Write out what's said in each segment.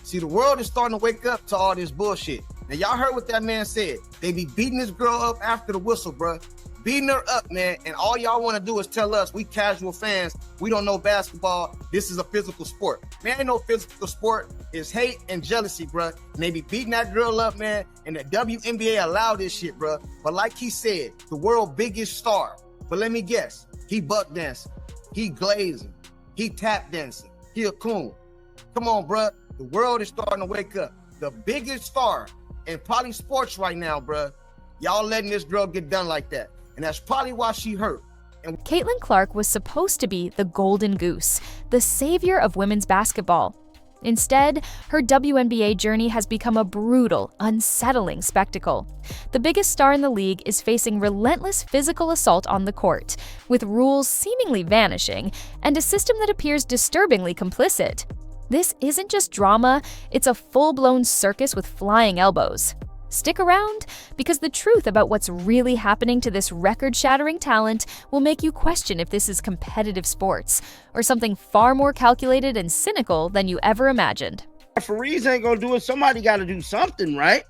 See, the world is starting to wake up to all this bullshit. Now, y'all heard what that man said. They be beating this girl up after the whistle, bruh. Beating her up, man. And all y'all want to do is tell us, we casual fans, we don't know basketball. This is a physical sport. Man, ain't no physical sport. It's hate and jealousy, bruh. And they be beating that girl up, man. And the WNBA allow this shit, bruh. But like he said, the world's biggest star. But let me guess. He buck dancing. He glazing. He tap dancing. He a coon. Come on, bruh. The world is starting to wake up. The biggest star in probably sports right now, bruh. Y'all letting this girl get done like that. And that's probably why she hurt. And Caitlyn Clark was supposed to be the golden goose, the savior of women's basketball. Instead, her WNBA journey has become a brutal, unsettling spectacle. The biggest star in the league is facing relentless physical assault on the court, with rules seemingly vanishing and a system that appears disturbingly complicit. This isn't just drama, it's a full-blown circus with flying elbows. Stick around, because the truth about what's really happening to this record-shattering talent will make you question if this is competitive sports, or something far more calculated and cynical than you ever imagined. Reese ain't gonna do it. Somebody gotta do something, right?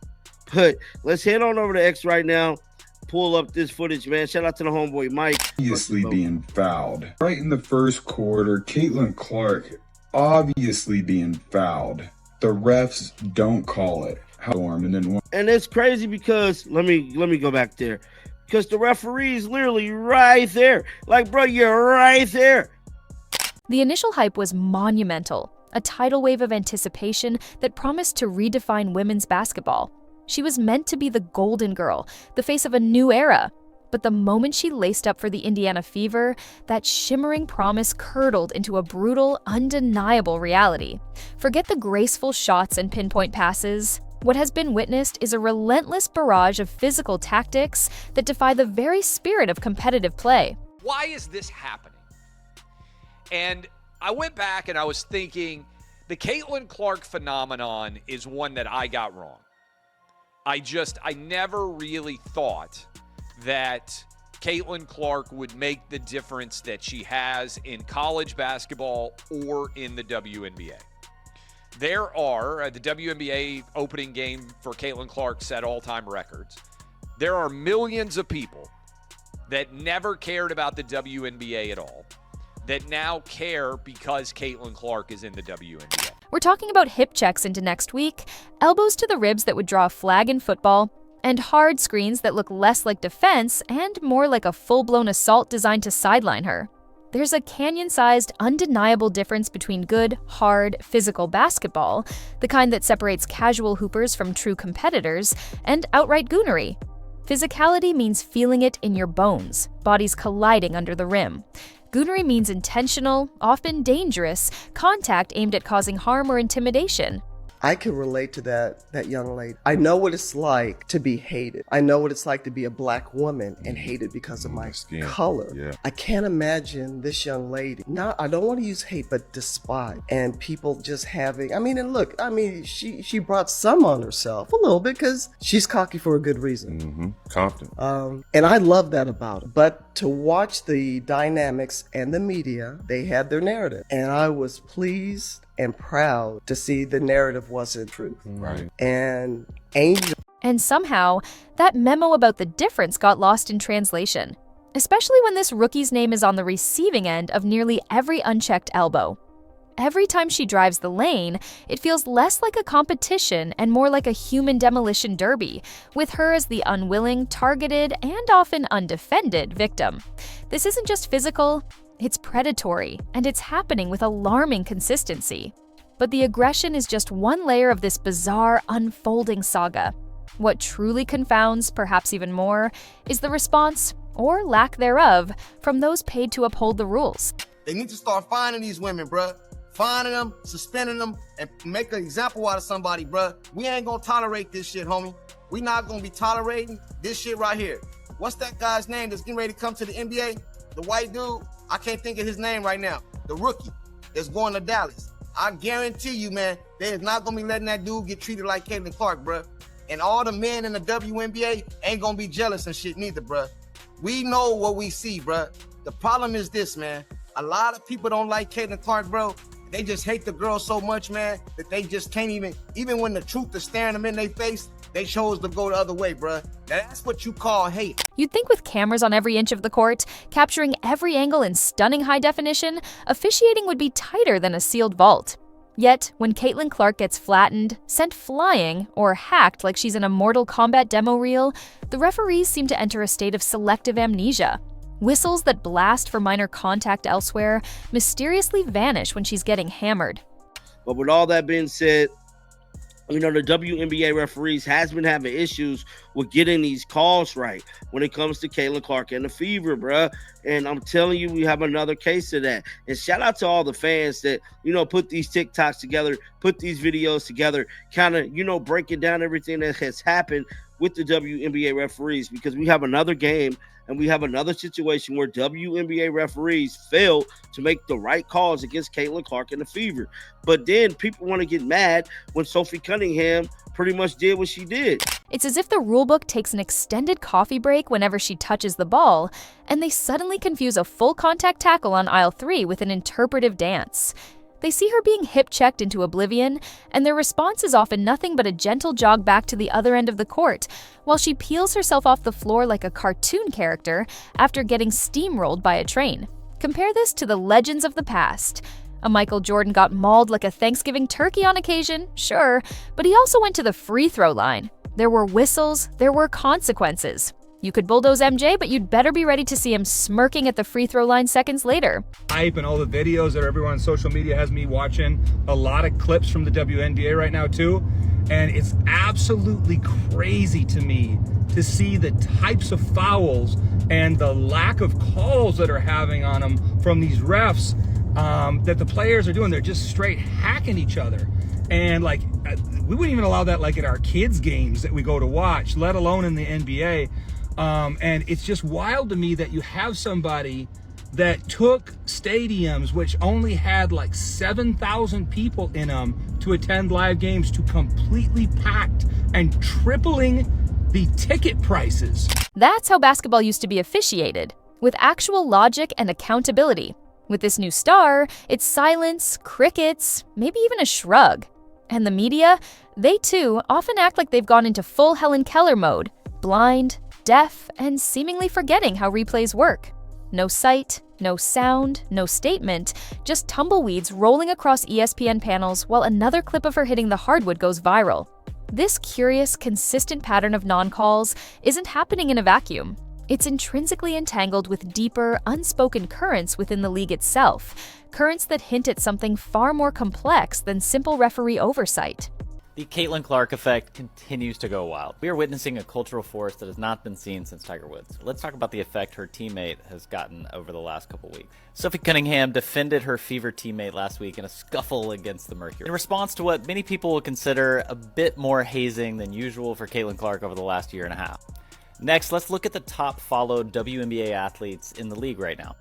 But let's head on over to X right now. Pull up this footage, man. Shout out to the homeboy Mike. Obviously being fouled. Right in the first quarter, Caitlyn Clark obviously being fouled. The refs don't call it. And it's crazy because let me go back there, because the referee's literally right there. Like, bro, you're right there. The initial hype was monumental, a tidal wave of anticipation that promised to redefine women's basketball. She was meant to be the golden girl, the face of a new era. But the moment she laced up for the Indiana Fever, that shimmering promise curdled into a brutal, undeniable reality. Forget the graceful shots and pinpoint passes. What has been witnessed is a relentless barrage of physical tactics that defy the very spirit of competitive play. Why is this happening? And I went back and I was thinking, the Caitlyn Clark phenomenon is one that I got wrong. I never really thought that Caitlyn Clark would make the difference that she has in college basketball or in the WNBA. There are, the WNBA opening game for Caitlyn Clark set all-time records. There are millions of people that never cared about the WNBA at all that now care because Caitlyn Clark is in the WNBA. We're talking about hip checks into next week, elbows to the ribs that would draw a flag in football, and hard screens that look less like defense and more like a full-blown assault designed to sideline her. There's a canyon-sized, undeniable difference between good, hard, physical basketball, the kind that separates casual hoopers from true competitors, and outright goonery. Physicality means feeling it in your bones, bodies colliding under the rim. Goonery means intentional, often dangerous, contact aimed at causing harm or intimidation. I can relate to that young lady. I know what it's like to be hated. I know what it's like to be a black woman and hated because of my skin color. Yeah. I can't imagine this young lady, I don't want to use hate, but despise. And people just having, she brought some on herself a little bit because she's cocky for a good reason. Mm-hmm. Confident. And I love that about her. But to watch the dynamics and the media, they had their narrative. And I was pleased and proud to see the narrative wasn't truth. Right. And Angel. And somehow, that memo about the difference got lost in translation, especially when this rookie's name is on the receiving end of nearly every unchecked elbow. Every time she drives the lane, it feels less like a competition and more like a human demolition derby, with her as the unwilling, targeted, and often undefended victim. This isn't just physical, it's predatory, and it's happening with alarming consistency. But the aggression is just one layer of this bizarre, unfolding saga. What truly confounds, perhaps even more, is the response, or lack thereof, from those paid to uphold the rules. They need to start finding these women, bruh. Finding them, suspending them, and make an example out of somebody, bruh. We ain't gonna tolerate this shit, homie. We not gonna be tolerating this shit right here. What's that guy's name that's getting ready to come to the NBA? The white dude? I can't think of his name right now. The rookie that's going to Dallas. I guarantee you, man, they is not going to be letting that dude get treated like Caitlyn Clark, bruh. And all the men in the WNBA ain't going to be jealous and shit neither, bruh. We know what we see, bruh. The problem is this, man. A lot of people don't like Caitlyn Clark, bro, They just hate the girl so much, man, that they just can't even when the truth is staring them in their face, they chose to go the other way, bruh. Now that's what you call hate. You'd think with cameras on every inch of the court, capturing every angle in stunning high definition, officiating would be tighter than a sealed vault. Yet, when Caitlyn Clark gets flattened, sent flying, or hacked like she's in a Mortal Kombat demo reel, the referees seem to enter a state of selective amnesia. Whistles that blast for minor contact elsewhere mysteriously vanish when she's getting hammered. But with all that being said, you know, the WNBA referees has been having issues with getting these calls right when it comes to Caitlyn Clark and the Fever, bruh. And I'm telling you, we have another case of that. And shout out to all the fans that, you know, put these TikToks together, put these videos together, kind of, you know, breaking down everything that has happened with the WNBA referees, because we have another game and we have another situation where WNBA referees failed to make the right calls against Caitlyn Clark and the Fever. But then people want to get mad when Sophie Cunningham pretty much did what she did. It's as if the rulebook takes an extended coffee break whenever she touches the ball, and they suddenly confuse a full contact tackle on aisle 3 with an interpretive dance. They see her being hip-checked into oblivion, and their response is often nothing but a gentle jog back to the other end of the court, while she peels herself off the floor like a cartoon character after getting steamrolled by a train. Compare this to the legends of the past. A Michael Jordan got mauled like a Thanksgiving turkey on occasion, sure, but he also went to the free throw line. There were whistles, there were consequences. You could bulldoze MJ, but you'd better be ready to see him smirking at the free throw line seconds later. Hype and all the videos that everyone on social media has me watching, a lot of clips from the WNBA right now too. And it's absolutely crazy to me to see the types of fouls and the lack of calls that are having on them from these refs that the players are doing. They're just straight hacking each other. And like, we wouldn't even allow that like at our kids' games that we go to watch, let alone in the NBA. And it's just wild to me that you have somebody that took stadiums which only had like 7,000 people in them to attend live games to completely packed and tripling the ticket prices. That's how basketball used to be officiated, with actual logic and accountability. With this new star, it's silence, crickets, maybe even a shrug. And the media, they too often act like they've gone into full Helen Keller mode, blind, deaf, and seemingly forgetting how replays work. No sight, no sound, no statement, just tumbleweeds rolling across ESPN panels while another clip of her hitting the hardwood goes viral. This curious, consistent pattern of non-calls isn't happening in a vacuum. It's intrinsically entangled with deeper, unspoken currents within the league itself, currents that hint at something far more complex than simple referee oversight. The Caitlyn Clark effect continues to go wild. We are witnessing a cultural force that has not been seen since Tiger Woods. Let's talk about the effect her teammate has gotten over the last couple weeks. Sophie Cunningham defended her Fever teammate last week in a scuffle against the Mercury, in response to what many people would consider a bit more hazing than usual for Caitlyn Clark over the last year and a half. Next, let's look at the top followed WNBA athletes in the league right now.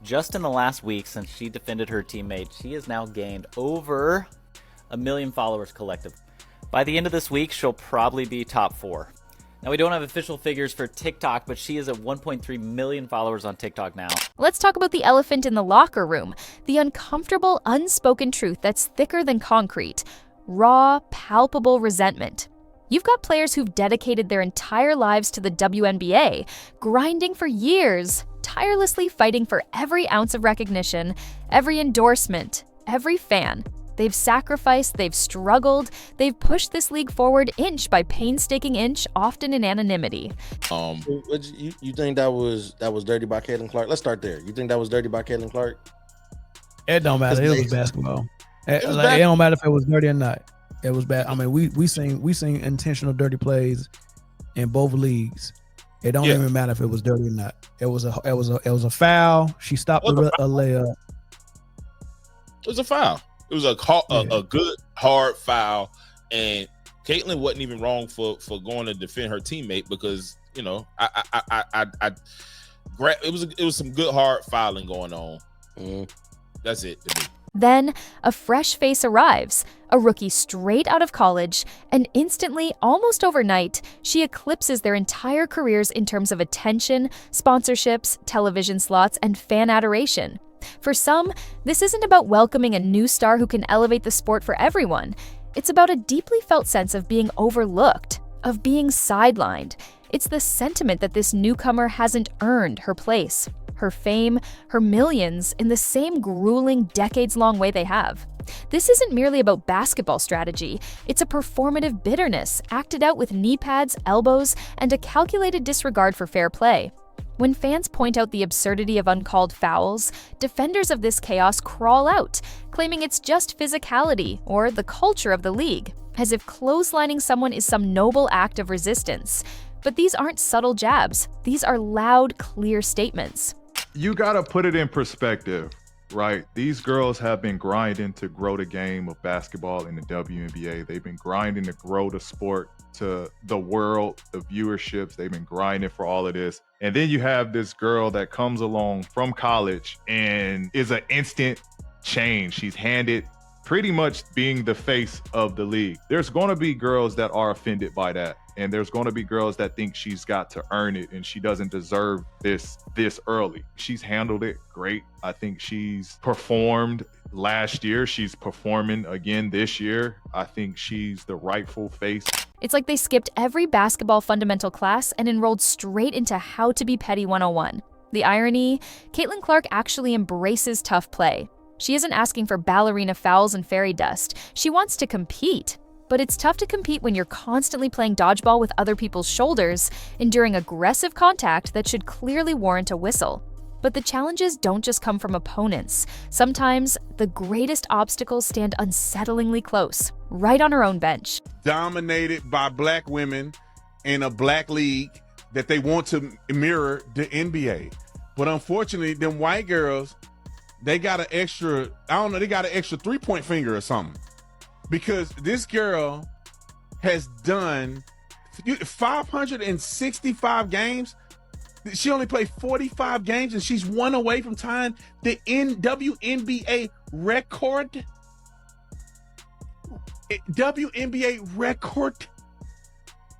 Just in the last week since she defended her teammate, she has now gained over 1 million followers collectively. By the end of this week, she'll probably be top 4. Now, we don't have official figures for TikTok, but she is at 1.3 million followers on TikTok now. Let's talk about the elephant in the locker room, the uncomfortable, unspoken truth that's thicker than concrete, raw, palpable resentment. You've got players who've dedicated their entire lives to the WNBA, grinding for years, tirelessly fighting for every ounce of recognition, every endorsement, every fan. They've sacrificed, they've struggled, they've pushed this league forward inch by painstaking inch, often in anonymity. You think that was dirty by Caitlyn Clark? Let's start there. You think that was dirty by Caitlyn Clark? It don't matter. It was basketball. It don't matter if it was dirty or not. It was bad. I mean, we seen intentional dirty plays in both leagues. It don't even matter if it was dirty or not. It was a foul. She stopped a layup. It was a foul. It was a good hard foul, and Caitlyn wasn't even wrong for going to defend her teammate because it was some good hard fouling going on. That's it. Then a fresh face arrives, a rookie straight out of college, and instantly, almost overnight, she eclipses their entire careers in terms of attention, sponsorships, television slots, and fan adoration. For some, this isn't about welcoming a new star who can elevate the sport for everyone. It's about a deeply felt sense of being overlooked, of being sidelined. It's the sentiment that this newcomer hasn't earned her place, her fame, her millions in the same grueling, decades-long way they have. This isn't merely about basketball strategy. It's a performative bitterness acted out with knee pads, elbows, and a calculated disregard for fair play. When fans point out the absurdity of uncalled fouls, defenders of this chaos crawl out, claiming it's just physicality or the culture of the league, as if clotheslining someone is some noble act of resistance. But these aren't subtle jabs. These are loud, clear statements. You gotta put it in perspective, right? These girls have been grinding to grow the game of basketball in the WNBA. They've been grinding to grow the sport to the world, the viewerships. They've been grinding for all of this. And then you have this girl that comes along from college and is an instant change. She's handed pretty much being the face of the league. There's going to be girls that are offended by that. And there's going to be girls that think she's got to earn it and she doesn't deserve this early. She's handled it great. I think she's performed last year. She's performing again this year. I think she's the rightful face. It's like they skipped every basketball fundamental class and enrolled straight into How to Be Petty 101. The irony, Caitlyn Clark actually embraces tough play. She isn't asking for ballerina fouls and fairy dust. She wants to compete. But it's tough to compete when you're constantly playing dodgeball with other people's shoulders, enduring aggressive contact that should clearly warrant a whistle. But the challenges don't just come from opponents. Sometimes, the greatest obstacles stand unsettlingly close, right on her own bench. Dominated by black women in a black league that they want to mirror the NBA. But unfortunately, them white girls, they got an extra, they got an extra three-point finger or something. Because this girl has done 565 games. She only played 45 games, and she's one away from tying the WNBA record. WNBA record.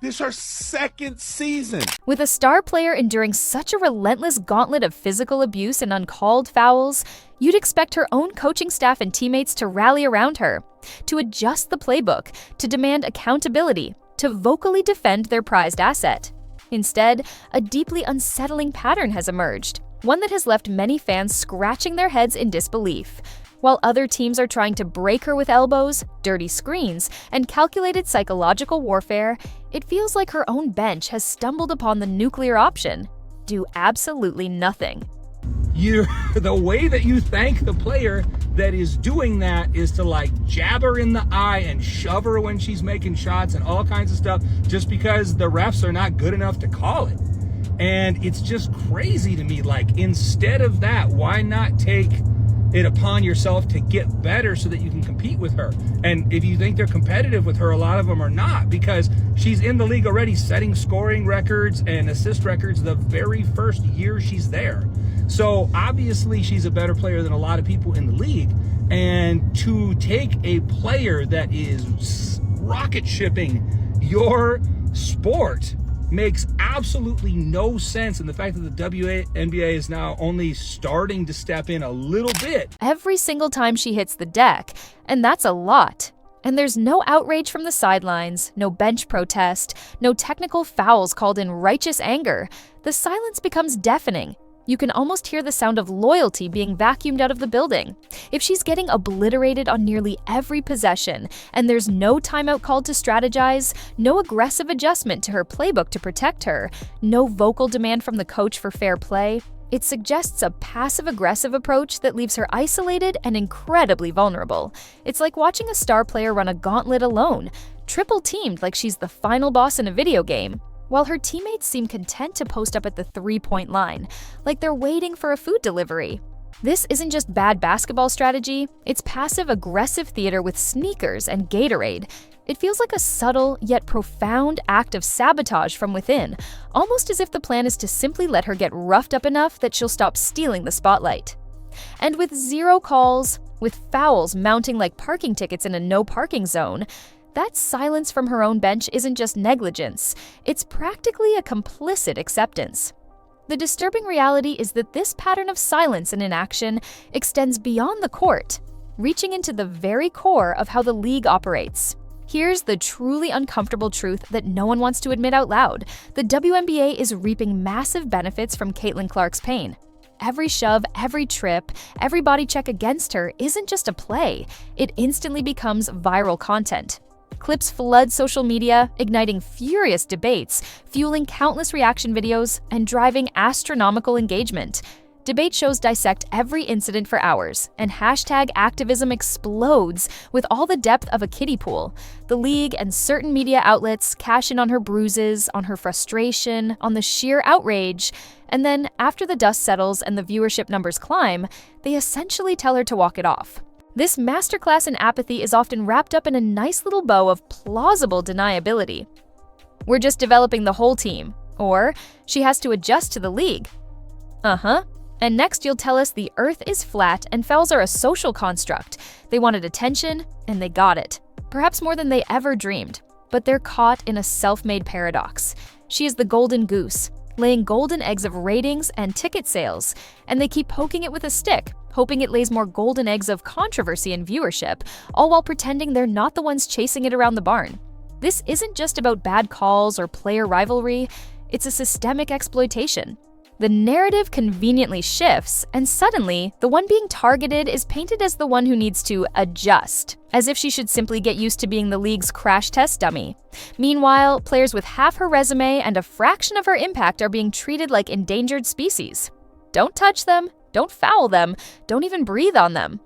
This is her second season. With a star player enduring such a relentless gauntlet of physical abuse and uncalled fouls, you'd expect her own coaching staff and teammates to rally around her, to adjust the playbook, to demand accountability, to vocally defend their prized asset. Instead, a deeply unsettling pattern has emerged, one that has left many fans scratching their heads in disbelief. While other teams are trying to break her with elbows, dirty screens, and calculated psychological warfare, it feels like her own bench has stumbled upon the nuclear option: do absolutely nothing. The way that you thank the player that is doing that is to jab her in the eye and shove her when she's making shots and all kinds of stuff, just because the refs are not good enough to call it. And it's just crazy to me. Instead of that, why not take it upon yourself to get better so that you can compete with her? And if you think they're competitive with her, a lot of them are not, because she's in the league already setting scoring records and assist records the very first year she's there. So obviously she's a better player than a lot of people in the league. And to take a player that is rocket shipping your sport makes absolutely no sense. And the fact that the WNBA is now only starting to step in a little bit. Every single time she hits the deck, and that's a lot. And there's no outrage from the sidelines, no bench protest, no technical fouls called in righteous anger. The silence becomes deafening. You can almost hear the sound of loyalty being vacuumed out of the building. If she's getting obliterated on nearly every possession, and there's no timeout called to strategize, no aggressive adjustment to her playbook to protect her, no vocal demand from the coach for fair play, it suggests a passive-aggressive approach that leaves her isolated and incredibly vulnerable. It's like watching a star player run a gauntlet alone, triple-teamed like she's the final boss in a video game, while her teammates seem content to post up at the three-point line, like they're waiting for a food delivery. This isn't just bad basketball strategy, it's passive-aggressive theater with sneakers and Gatorade. It feels like a subtle yet profound act of sabotage from within, almost as if the plan is to simply let her get roughed up enough that she'll stop stealing the spotlight. And with zero calls, with fouls mounting like parking tickets in a no-parking zone, that silence from her own bench isn't just negligence, it's practically a complicit acceptance. The disturbing reality is that this pattern of silence and inaction extends beyond the court, reaching into the very core of how the league operates. Here's the truly uncomfortable truth that no one wants to admit out loud. The WNBA is reaping massive benefits from Caitlyn Clark's pain. Every shove, every trip, every body check against her isn't just a play. It instantly becomes viral content. Clips flood social media, igniting furious debates, fueling countless reaction videos, and driving astronomical engagement. Debate shows dissect every incident for hours, and hashtag activism explodes with all the depth of a kiddie pool. The league and certain media outlets cash in on her bruises, on her frustration, on the sheer outrage, and then, after the dust settles and the viewership numbers climb, they essentially tell her to walk it off. This masterclass in apathy is often wrapped up in a nice little bow of plausible deniability. We're just developing the whole team, or she has to adjust to the league. Uh-huh. And next you'll tell us the earth is flat and fouls are a social construct. They wanted attention, and they got it. Perhaps more than they ever dreamed. But they're caught in a self-made paradox. She is the golden goose, laying golden eggs of ratings and ticket sales, and they keep poking it with a stick, hoping it lays more golden eggs of controversy and viewership, all while pretending they're not the ones chasing it around the barn. This isn't just about bad calls or player rivalry, it's a systemic exploitation. The narrative conveniently shifts, and suddenly, the one being targeted is painted as the one who needs to adjust, as if she should simply get used to being the league's crash test dummy. Meanwhile, players with half her resume and a fraction of her impact are being treated like endangered species. Don't touch them, don't foul them, don't even breathe on them.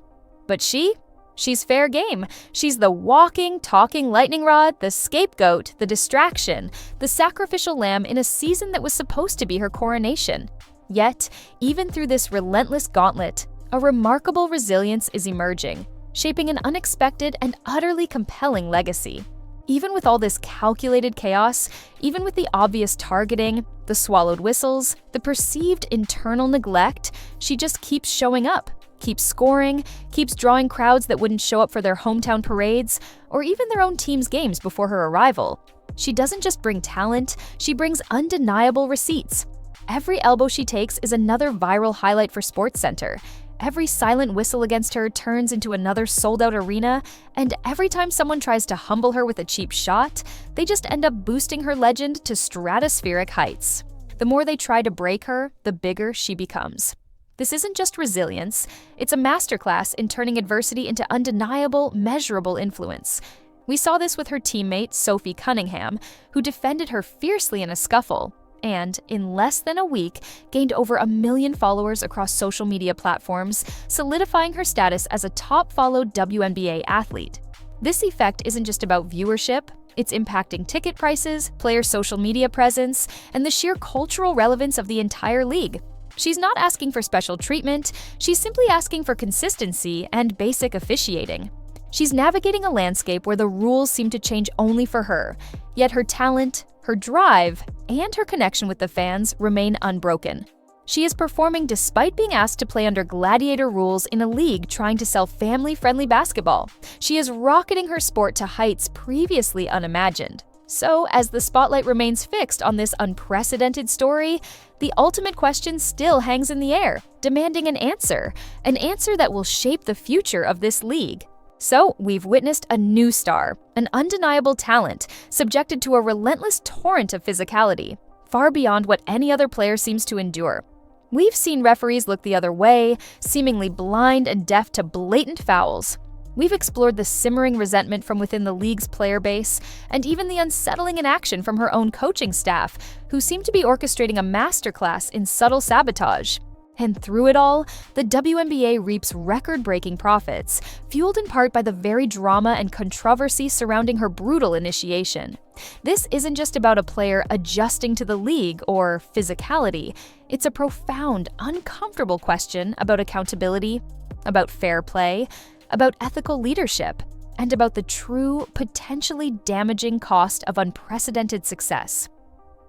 But she's fair game. She's the walking, talking lightning rod, the scapegoat, the distraction, the sacrificial lamb in a season that was supposed to be her coronation. Yet, even through this relentless gauntlet, a remarkable resilience is emerging, shaping an unexpected and utterly compelling legacy. Even with all this calculated chaos, even with the obvious targeting, the swallowed whistles, the perceived internal neglect, she just keeps showing up. Keeps scoring, keeps drawing crowds that wouldn't show up for their hometown parades, or even their own team's games before her arrival. She doesn't just bring talent, she brings undeniable receipts. Every elbow she takes is another viral highlight for SportsCenter. Every silent whistle against her turns into another sold-out arena, and every time someone tries to humble her with a cheap shot, they just end up boosting her legend to stratospheric heights. The more they try to break her, the bigger she becomes. This isn't just resilience, it's a masterclass in turning adversity into undeniable, measurable influence. We saw this with her teammate, Sophie Cunningham, who defended her fiercely in a scuffle, and, in less than a week, gained over 1 million followers across social media platforms, solidifying her status as a top-followed WNBA athlete. This effect isn't just about viewership, it's impacting ticket prices, player social media presence, and the sheer cultural relevance of the entire league. She's not asking for special treatment, she's simply asking for consistency and basic officiating. She's navigating a landscape where the rules seem to change only for her, yet her talent, her drive, and her connection with the fans remain unbroken. She is performing despite being asked to play under gladiator rules in a league trying to sell family-friendly basketball. She is rocketing her sport to heights previously unimagined. So, as the spotlight remains fixed on this unprecedented story, the ultimate question still hangs in the air, demanding an answer that will shape the future of this league. So, we've witnessed a new star, an undeniable talent, subjected to a relentless torrent of physicality, far beyond what any other player seems to endure. We've seen referees look the other way, seemingly blind and deaf to blatant fouls. We've explored the simmering resentment from within the league's player base, and even the unsettling inaction from her own coaching staff, who seem to be orchestrating a masterclass in subtle sabotage. And through it all, the WNBA reaps record-breaking profits, fueled in part by the very drama and controversy surrounding her brutal initiation. This isn't just about a player adjusting to the league or physicality. It's a profound, uncomfortable question about accountability, about fair play, about ethical leadership, and about the true, potentially damaging cost of unprecedented success.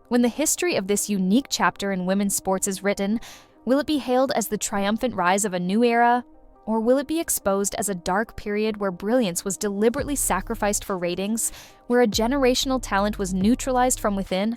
When the history of this unique chapter in women's sports is written, will it be hailed as the triumphant rise of a new era, or will it be exposed as a dark period where brilliance was deliberately sacrificed for ratings, where a generational talent was neutralized from within?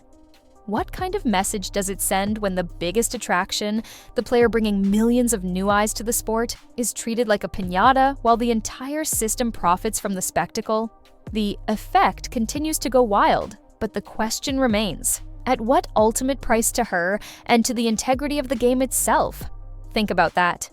What kind of message does it send when the biggest attraction, the player bringing millions of new eyes to the sport, is treated like a piñata while the entire system profits from the spectacle? The effect continues to go wild, but the question remains: at what ultimate price to her and to the integrity of the game itself? Think about that.